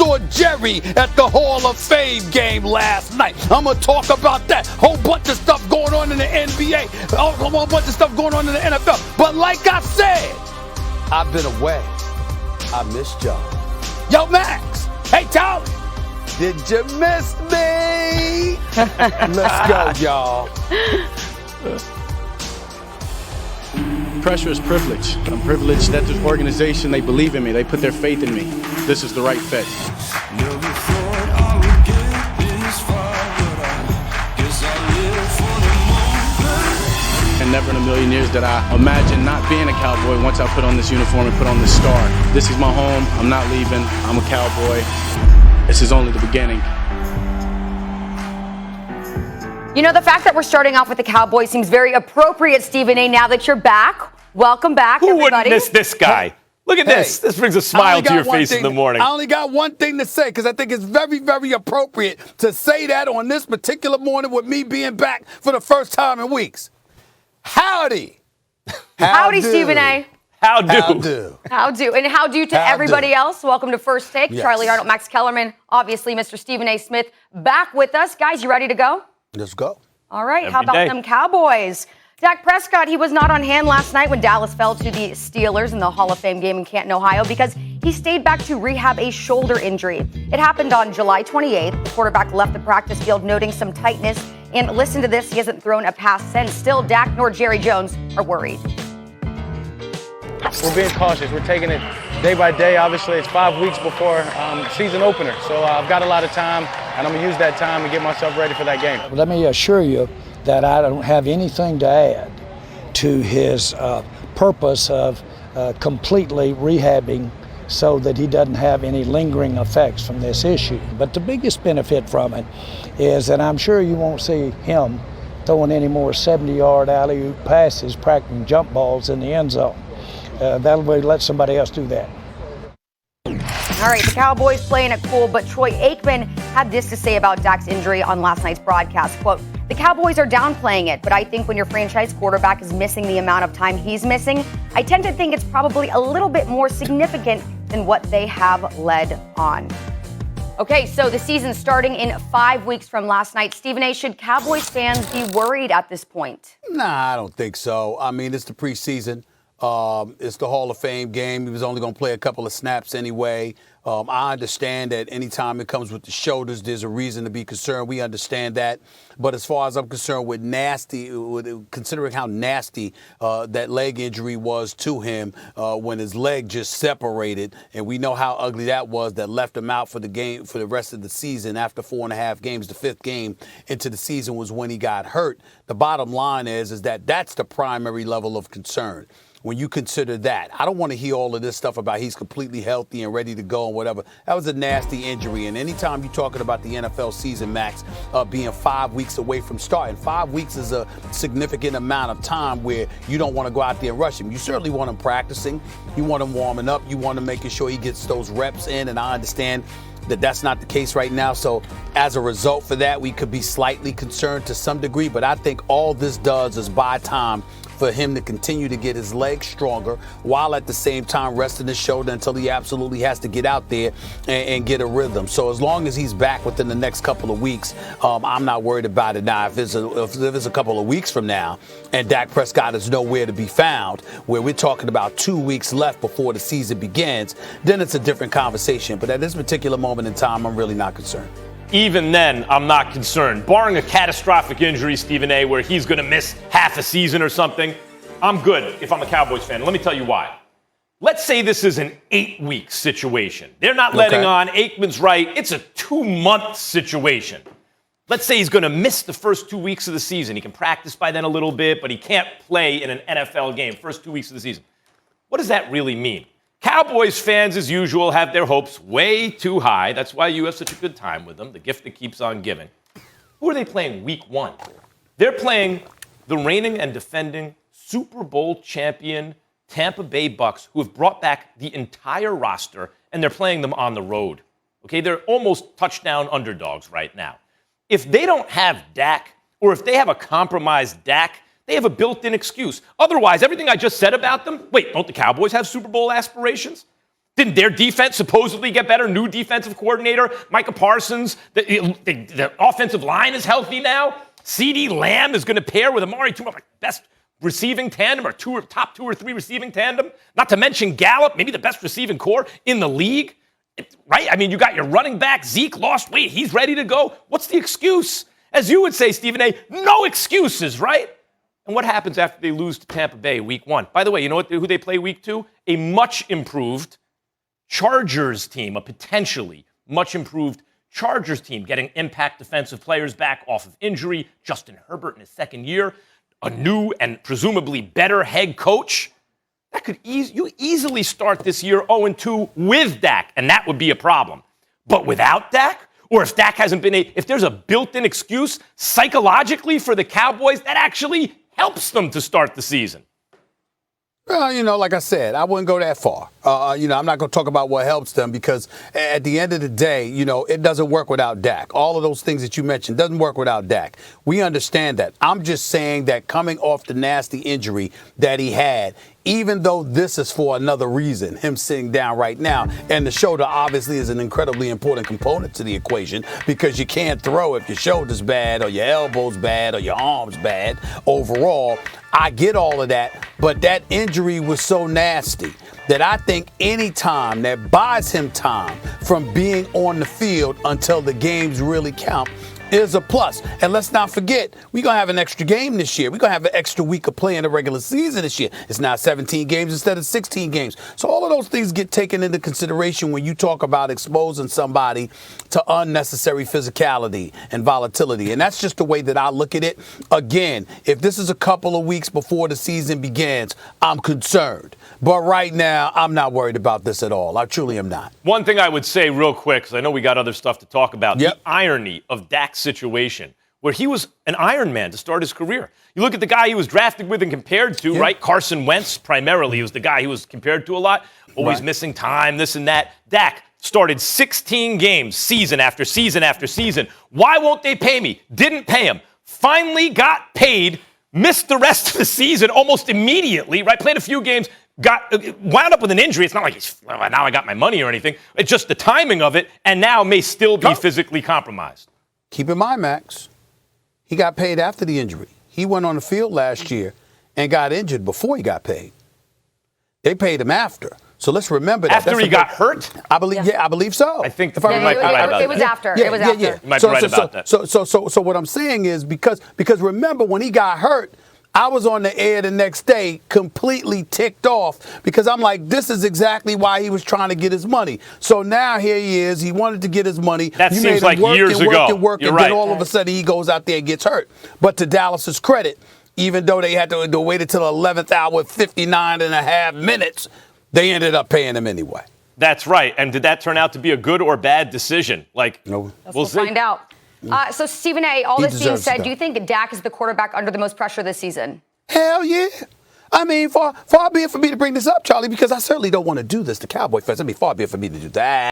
saw Jerry at the Hall of Fame game last night. I'm going to talk about that. Whole bunch of stuff going on in the NBA. A whole bunch of stuff going on in the NFL. But like I said, I've been away. I missed y'all. Yo, Max. Hey, Tony. Did you miss me? Let's go, y'all. Pressure is privilege. I'm privileged that this organization, they believe in me. They put their faith in me. This is the right fit. And never in a million years did I imagine not being a Cowboy once I put on this uniform and put on this star. This is my home. I'm not leaving. I'm a Cowboy. This is only the beginning. You know, the fact that we're starting off with the Cowboys seems very appropriate, Stephen A., now that you're back. Welcome back, Who everybody. wouldn't miss this guy? Look at this. This brings a smile to your face in the morning. I only got one thing to say because I think it's very, very appropriate to say that on this particular morning with me being back for the first time in weeks. Howdy. Howdy, Stephen A. How do? How do. And how do to everybody else. Welcome to First Take. Yes. Charlie Arnold, Max Kellerman, obviously Mr. Stephen A. Smith back with us. Guys, you ready to go? Let's go. All right. How Every about day. them Cowboys? Dak Prescott, he was not on hand last night when Dallas fell to the Steelers in the Hall of Fame game in Canton, Ohio, because he stayed back to rehab a shoulder injury. It happened on July 28th. The quarterback left the practice field noting some tightness. And listen to this, he hasn't thrown a pass since. Still, Dak nor Jerry Jones are worried. We're being cautious. We're taking it day by day. Obviously, it's 5 weeks before season opener. So I've got a lot of time, and I'm going to use that time to get myself ready for that game. Let me assure you that I don't have anything to add to his purpose of completely rehabbing so that he doesn't have any lingering effects from this issue. But the biggest benefit from it is that I'm sure you won't see him throwing any more 70-yard alley-oop passes, practicing jump balls in the end zone. That'll be let somebody else do that. All right, the Cowboys playing it cool, but Troy Aikman had this to say about Dak's injury on last night's broadcast. Quote, the Cowboys are downplaying it, but I think when your franchise quarterback is missing the amount of time he's missing, I tend to think it's probably a little bit more significant than what they have led on. Okay, so the season's starting in 5 weeks from last night. Stephen A., should Cowboys fans be worried at this point? Nah, I don't think so. I mean, it's the preseason. It's the Hall of Fame game. He was only going to play a couple of snaps anyway. I understand that anytime it comes with the shoulders, there's a reason to be concerned. We understand that. But as far as I'm concerned with considering how nasty that leg injury was to him when his leg just separated, and we know how ugly that was, that left him out for the game for the rest of the season after 4.5 games. The fifth game into the season was when he got hurt. The bottom line is that that's the primary level of concern. When you consider that, I don't want to hear all of this stuff about he's completely healthy and ready to go and whatever. That was a nasty injury. And anytime you're talking about the NFL season, Max, being 5 weeks away from starting, 5 weeks is a significant amount of time where you don't want to go out there and rush him. You certainly want him practicing. You want him warming up. You want him making sure he gets those reps in. And I understand that that's not the case right now. So as a result for that, we could be slightly concerned to some degree. But I think all this does is buy time for him to continue to get his legs stronger while at the same time resting his shoulder until he absolutely has to get out there and get a rhythm. So as long as he's back within the next couple of weeks, I'm not worried about it. Now, if it's a couple of weeks from now and Dak Prescott is nowhere to be found, where we're talking about 2 weeks left before the season begins, then it's a different conversation. But at this particular moment in time, I'm really not concerned. Even then, I'm not concerned. Barring a catastrophic injury, Stephen A., where he's going to miss half a season or something, I'm good if I'm a Cowboys fan. Let me tell you why. Let's say this is an 8-week situation. They're not letting on. Aikman's right. It's a 2-month situation. Let's say he's going to miss the first 2 weeks of the season. He can practice by then a little bit, but he can't play in an NFL game first 2 weeks of the season. What does that really mean? Cowboys fans, as usual, have their hopes way too high. That's why you have such a good time with them, the gift that keeps on giving. Who are they playing week 1? They're playing the reigning and defending Super Bowl champion Tampa Bay Bucks, who have brought back the entire roster, and they're playing them on the road. Okay, they're almost touchdown underdogs right now. If they don't have Dak, or if they have a compromised Dak, they have a built-in excuse. Otherwise, everything I just said about them, wait, don't the Cowboys have Super Bowl aspirations? Didn't their defense supposedly get better? New defensive coordinator, Micah Parsons. The offensive line is healthy now. CeeDee Lamb is going to pair with Amari Cooper, like best receiving tandem or top 2 or 3 receiving tandem. Not to mention Gallup, maybe the best receiving core in the league. Right? I mean, you got your running back, Zeke lost weight. He's ready to go. What's the excuse? As you would say, Stephen A., no excuses, right? And what happens after they lose to Tampa Bay week 1? By the way, you know who they play week 2? A much improved Chargers team, a potentially much improved Chargers team, getting impact defensive players back off of injury. Justin Herbert in his second year, a new and presumably better head coach. That could you easily start this year 0-2 with Dak, and that would be a problem. But without Dak, or if Dak hasn't been if there's a built-in excuse psychologically for the Cowboys, that actually helps them to start the season. Well, like I said, I wouldn't go that far. I'm not going to talk about what helps them because at the end of the day, it doesn't work without Dak. All of those things that you mentioned doesn't work without Dak. We understand that. I'm just saying that coming off the nasty injury that he had, even though this is for another reason, him sitting down right now, and the shoulder obviously is an incredibly important component to the equation because you can't throw if your shoulder's bad or your elbow's bad or your arm's bad overall. I get all of that, but that injury was so nasty that I think any time that buys him time from being on the field until the games really count is a plus. And let's not forget, we're going to have an extra game this year. We're going to have an extra week of playing the regular season this year. It's now 17 games instead of 16 games. So all of those things get taken into consideration when you talk about exposing somebody to unnecessary physicality and volatility. And that's just the way that I look at it. Again, if this is a couple of weeks before the season begins, I'm concerned. But right now, I'm not worried about this at all. I truly am not. One thing I would say real quick, because I know we got other stuff to talk about, Yep. The irony of Dak's situation, where he was an Iron Man to start his career. You look at the guy he was drafted with and compared to, right? Carson Wentz, primarily, was the guy he was compared to a lot. Always missing time, this and that. Dak started 16 games, season after season after season. Why won't they pay me? Didn't pay him. Finally got paid, missed the rest of the season almost immediately, right? Played a few games, wound up with an injury. It's not like now I got my money or anything. It's just the timing of it, and now may still be physically compromised. Keep in mind, Max, he got paid after the injury. He went on the field last year and got injured before he got paid. They paid him after. So let's remember that. After he got hurt? I believe so. I think if I remember, it was after. It was after. You might be right about that. So what I'm saying is because remember when he got hurt, I was on the air the next day completely ticked off because I'm like, this is exactly why he was trying to get his money. So now here he is. He wanted to get his money. That you seems made him like work years and work ago. and work, You're and right. then all of a sudden he goes out there and gets hurt. But to Dallas's credit, even though they had to wait until 11th hour, 59 and a half minutes, they ended up paying him anyway. That's right. And did that turn out to be a good or bad decision? No. We'll see. find out. So, Stephen A., all He this being deserves said, to do you think Dak is the quarterback under the most pressure this season? Hell yeah. I mean, far be it for me to bring this up, Charlie, because I certainly don't want to do this to Cowboy fans. I mean, far be it for me to do that.